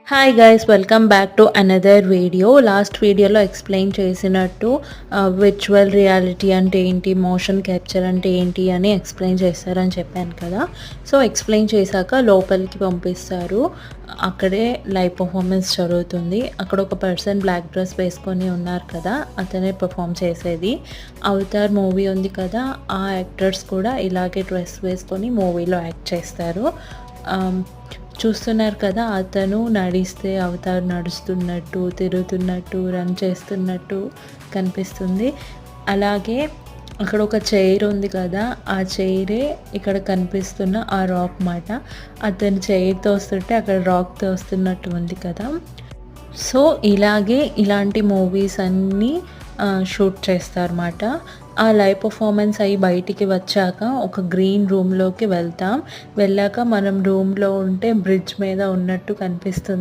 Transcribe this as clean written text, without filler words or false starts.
Hi guys, welcome back to another video. Last వీడియోలో explain చేసినట్టు virtual reality అంటే ఏంటి, మోషన్ క్యాప్చర్ అంటే ఏంటి అని ఎక్స్ప్లెయిన్ చేస్తారని చెప్పాను కదా. సో ఎక్స్ప్లెయిన్ చేశాక లోపలికి పంపిస్తారు. అక్కడే లైవ్ పర్ఫార్మెన్స్ జరుగుతుంది. అక్కడ ఒక పర్సన్ బ్లాక్ డ్రెస్ వేసుకొని ఉన్నారు కదా, అతనే పర్ఫామ్ చేసేది. అవతార్ మూవీ ఉంది కదా, ఆ యాక్టర్స్ కూడా ఇలాగే డ్రెస్ వేసుకొని మూవీలో యాక్ట్ చేస్తారు. చూస్తున్నారు కదా, అతను నడిస్తే అవతార్ నడుస్తున్నట్టు, తిరుగుతున్నట్టు, రన్ చేస్తున్నట్టు కనిపిస్తుంది. అలాగే అక్కడ ఒక చైర్ ఉంది కదా, ఆ చైరే ఇక్కడ కనిపిస్తున్న ఆ రాక్ మాట. అతను చైర్ తోస్తుంటే అక్కడ రాక్ తోస్తున్నట్టు ఉంది కదా. సో ఇలాంటి మూవీస్ అన్నీ షూట్ చేస్తారన్నమాట. ఆ లైవ్ పర్ఫార్మెన్స్ అయ్యి బయటికి వచ్చాక ఒక గ్రీన్ రూమ్లోకి వెళ్ళాక మనం రూమ్లో ఉంటే బ్రిడ్జ్ మీద ఉన్నట్టు కనిపిస్తుంది.